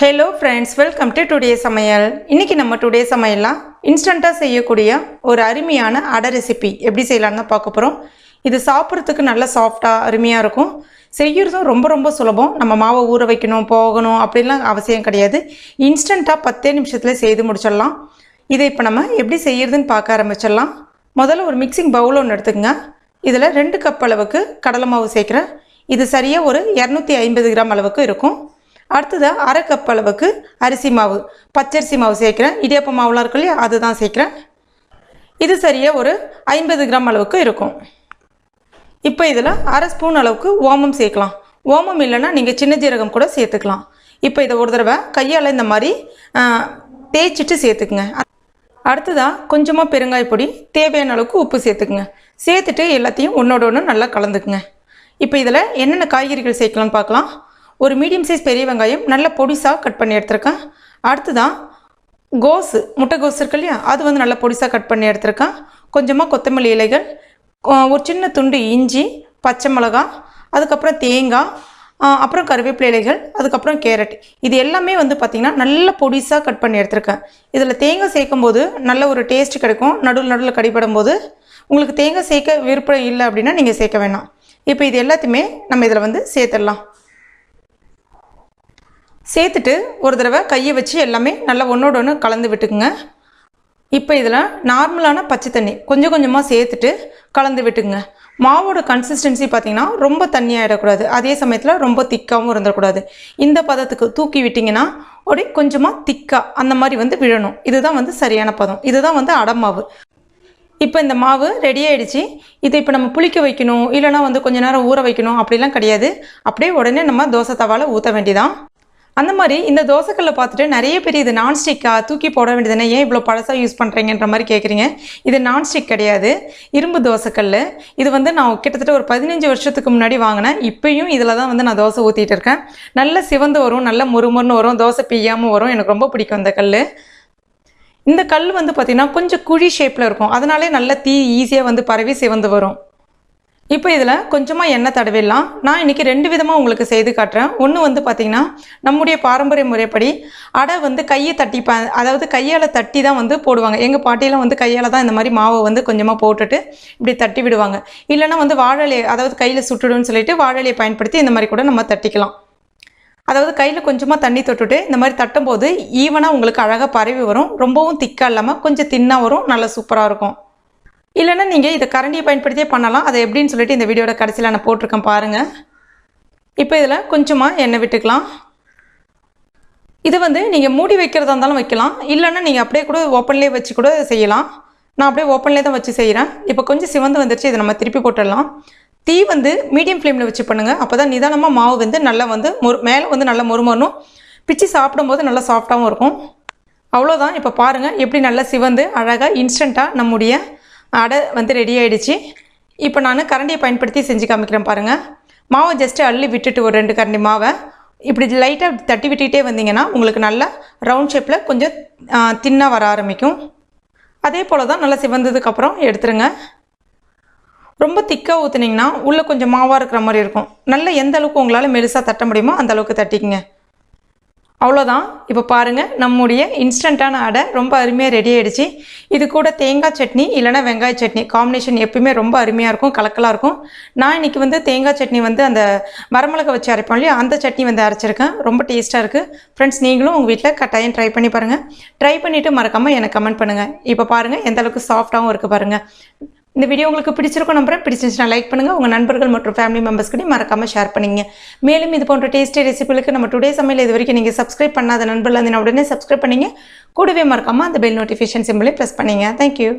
Hello friends, welcome to today's Samayal. இன்னைக்கு நம்ம today சமையல்ல இன்ஸ்டன்ட்டா செய்யக்கூடிய ஒரு அருமையான அடை ரெசிபி எப்படி செய்யலாம்னு பார்க்க போறோம். இது சாப்பிடுறதுக்கு நல்ல சாஃப்ட்டா அருமையா இருக்கும். செய்யறதும் ரொம்ப சுலபம். நம்ம மாவை ஊற வைக்கணும், போகணும் அப்படிலாம் அவசியம் கிடையாது. இன்ஸ்டன்ட்டா 10 நிமிஷத்துல செய்து முடிச்சிடலாம். இதை இப்போ நம்ம எப்படி செய்யறதுன்னு பார்க்க ஆரம்பிச்சிடலாம். முதல்ல ஒரு மிக்சிங் பவுல் ஒன்று எடுத்துக்கங்க. இதில் 2 கப் அளவுக்கு கடலை மாவு சேர்க்குறேன். இது சரியாக ஒரு 250 கிராம் அளவுக்கு இருக்கும். அடுத்ததாக 1/2 கப் அளவுக்கு அரிசி மாவு, பச்சரிசி மாவு சேர்க்குறேன். இடியாப்ப மாவுலாம் இருக்கு இல்லையா, அதுதான் சேர்க்குறேன். இது சரியாக ஒரு 50 கிராம் அளவுக்கு இருக்கும். இப்போ இதில் 1/2 ஸ்பூன் அளவுக்கு ஓமம் சேர்க்கலாம். ஓமம் இல்லைன்னா நீங்கள் சின்ன ஜீரகம் கூட சேர்த்துக்கலாம். இப்போ இதை ஒரு தடவை கையால் இந்த மாதிரி தேய்ச்சிட்டு சேர்த்துக்குங்க. அடுத்ததாக கொஞ்சமாக பெருங்காய பொடி, தேவையான அளவுக்கு உப்பு சேர்த்துக்குங்க. சேர்த்துட்டு எல்லாத்தையும் ஒன்றோட ஒன்று நல்லா கலந்துக்குங்க. இப்போ இதில் என்னென்ன காய்கறிகள் சேர்க்கலான்னு பார்க்கலாம். ஒரு மீடியம் சைஸ் பெரிய வெங்காயம் நல்ல பொடிசாக கட் பண்ணி எடுத்துருக்கேன். அடுத்ததான் முட்டைகோஸ் இருக்கு இல்லையா, அது நல்ல பொடிசாக கட் பண்ணி எடுத்துருக்கேன். கொஞ்சமாக கொத்தமல்லி இலைகள், ஒரு சின்ன துண்டு இஞ்சி, பச்சை மிளகாய், அதுக்கப்புறம் தேங்காய், அப்புறம் கருவேப்பிலை இலைகள், அதுக்கப்புறம் கேரட். இது எல்லாமே பார்த்திங்கன்னா நல்ல பொடிசாக கட் பண்ணி எடுத்துருக்கேன். இதில் தேங்காய் சேர்க்கும் போது நல்ல ஒரு டேஸ்ட் கிடைக்கும். நடுவில் கடிபடும் போது உங்களுக்கு தேங்காய் சேர்க்க விருப்பம் இல்லை அப்படின்னா நீங்கள் சேர்க்க வேணாம். இப்போ இது எல்லாத்தையுமே நம்ம இதில் சேர்த்துடலாம். சேர்த்துட்டு ஒரு தடவை கையை வச்சு எல்லாமே நல்லா ஒன்றோட ஒன்று கலந்து விட்டுக்குங்க. இப்போ இதில் நார்மலான பச்சை தண்ணி கொஞ்சமாக சேர்த்துட்டு கலந்து விட்டுக்குங்க. மாவோட கன்சிஸ்டன்சி பார்த்திங்கன்னா ரொம்ப தண்ணியாகிடக்கூடாது, அதே சமயத்தில் ரொம்ப திக்காகவும் இருந்துடக்கூடாது. இந்த பதத்துக்கு தூக்கி விட்டிங்கன்னா அப்படியே கொஞ்சமாக திக்காக அந்த மாதிரி விழணும். இதுதான் சரியான பதம். இதுதான் அடை மாவு. இப்போ இந்த மாவு ரெடி ஆகிடுச்சு. இதை இப்போ நம்ம புளிக்க வைக்கணும், இல்லைனா கொஞ்ச நேரம் ஊற வைக்கணும் அப்படிலாம் கிடையாது. அப்படியே உடனே நம்ம தோசை தவாவில் ஊற்ற வேண்டியதான். அந்த மாதிரி இந்த தோசைக்கல்லை பார்த்துட்டு நிறைய பேர் இது நான்ஸ்டிக்காக தூக்கி போட வேண்டியதுன்னு, ஏன் இவ்வளோ பழசாக யூஸ் பண்ணுறீங்கன்ற மாதிரி கேட்குறீங்க. இது நான்ஸ்டிக் கிடையாது, இரும்பு தோசைக்கல். இது நான் கிட்டத்தட்ட ஒரு 15 வருஷத்துக்கு முன்னாடி வாங்கினேன். இப்போயும் இதில் தான் நான் தோசை ஊற்றிட்டு இருக்கேன். நல்ல சிவந்து வரும், நல்ல முறுமுறுன்னு வரும், தோசை பிய்யாமல் வரும். எனக்கு ரொம்ப பிடிக்கும் இந்த கல். இந்த கல் பார்த்திங்கன்னா கொஞ்சம் குழி ஷேப்பில் இருக்கும், அதனாலே நல்ல தீ ஈஸியாக பரவி சிவந்து வரும். இப்போ இதில் கொஞ்சமாக எண்ணெய் தடவிடலாம். நான் இன்றைக்கி 2 விதமாக உங்களுக்கு செய்து காட்டுறேன். ஒன்று பார்த்திங்கன்னா நம்முடைய பாரம்பரிய முறைப்படி அடை கையை தட்டிப்பேன், அதாவது கையால் தட்டி தான் போடுவாங்க. எங்கள் பாட்டியெல்லாம் கையால் தான் இந்த மாதிரி மாவை கொஞ்சமாக போட்டுட்டு இப்படி தட்டி விடுவாங்க. இல்லைன்னா வாழலையை, அதாவது கையில் சுட்டுடுன்னு சொல்லிட்டு வாழலையை பயன்படுத்தி இந்த மாதிரி கூட நம்ம தட்டிக்கலாம். அதாவது கையில் கொஞ்சமாக தண்ணி தொட்டுட்டு இந்த மாதிரி தட்டும்போது ஈவனாக உங்களுக்கு அழகாக பரவி வரும். ரொம்பவும் திக்காக இல்லாமல் கொஞ்சம் தின்னாக வரும், நல்லா சூப்பராக இருக்கும். இல்லைன்னா நீங்கள் இதை கரண்டியை பயன்படுத்தியே பண்ணலாம். அதை எப்படின்னு சொல்லிட்டு இந்த வீடியோட கடைசியில் நான் போட்டிருக்கேன் பாருங்கள். இப்போ இதில் கொஞ்சமாக எண்ணெய் விட்டுக்கலாம். இது நீங்கள் மூடி வைக்கிறதா இருந்தாலும் வைக்கலாம், இல்லைன்னா நீங்கள் அப்படியே கூட ஓப்பன்லேயே வச்சு கூட செய்யலாம். நான் அப்படியே ஓப்பன்லேயே தான் வச்சு செய்கிறேன். இப்போ கொஞ்சம் சிவந்து வந்துருச்சு, இதை நம்ம திருப்பி போட்டுடலாம். தீ மீடியம் ஃப்ளேமில் வச்சு பண்ணுங்கள். அப்போ தான் நிதானமாக மாவு நல்லா மேலே நல்லா மொறுமொறணும். பிச்சு சாப்பிடும்போது நல்லா சாஃப்டாகவும் இருக்கும். அவ்வளோதான். இப்போ பாருங்கள் எப்படி நல்லா சிவந்து அழகாக இன்ஸ்டண்ட்டாக நம்முடைய அடை ரெடி ஆகிடுச்சு. இப்போ நான் கரண்டியை பயன்படுத்தி செஞ்சு காமிக்கிறேன் பாருங்கள். மாவை ஜஸ்ட்டு அள்ளி விட்டுட்டு ஒரு 2 கரண்டி மாவை இப்படி லைட்டாக தட்டி விட்டுக்கிட்டே வந்தீங்கன்னா உங்களுக்கு நல்லா ரவுண்ட் ஷேப்பில் கொஞ்சம் தின்னாக வர ஆரம்பிக்கும். அதே போல் தான் நல்லா சிவந்ததுக்கப்புறம் எடுத்துருங்க. ரொம்ப திக்காக ஊற்றுனீங்கன்னா உள்ளே கொஞ்சம் மாவாக இருக்கிற மாதிரி இருக்கும். நல்லா எந்த அளவுக்கு உங்களால் மெலிசாக தட்ட முடியுமோ அந்த அளவுக்கு தட்டிக்குங்க. அவ்வளோதான். இப்போ பாருங்கள், நம்முடைய இன்ஸ்டண்ட்டான அடை ரொம்ப அருமையாக ரெடி ஆகிடுச்சு. இது கூட தேங்காய் சட்னி இல்லைனா வெங்காய சட்னி காம்பினேஷன் எப்பயுமே ரொம்ப அருமையாக இருக்கும், கலக்கலாக இருக்கும். நான் இன்றைக்கி தேங்காய் சட்னி அந்த வரமிளகா வச்சு அரைப்போம் இல்லையா, அந்த சட்னி அரைச்சிருக்கேன். ரொம்ப டேஸ்ட்டாக இருக்குது. ஃப்ரெண்ட்ஸ், நீங்களும் உங்கள் வீட்டில் கட்டாயம் ட்ரை பண்ணி பாருங்கள். ட்ரை பண்ணிவிட்டு மறக்காமல் எனக்கு கமெண்ட் பண்ணுங்கள். இப்போ பாருங்கள் எந்த அளவுக்கு சாஃப்டாகவும் இருக்குது பாருங்கள். இந்த வீடியோ உங்களுக்கு பிடிச்சிருக்கும் நம்புறேன். பிடிச்சிருந்துச்சுன்னா லைக் பண்ணுங்கள். உங்கள் நண்பர்கள் மற்றும் ஃபேமிலி மெம்பர்ஸ்கிட்ட மறக்காமல் ஷேர் பண்ணிங்க. மேலும் இது போன்ற டேஸ்டி ரெசிபிகளுக்கு நம்ம டுடே சமையல் இது வரைக்கும் நீங்கள் சப்ஸ்கிரைப் பண்ணாத நண்பர்கள் உடனே சப்ஸ்கிரைப் பண்ணிங்க. கூடவே மறக்காமல் அந்த பெல் நோட்டிஃபிகேஷன் சிம்பிளை ப்ரெஸ் பண்ணிங்க. தேங்க்யூ.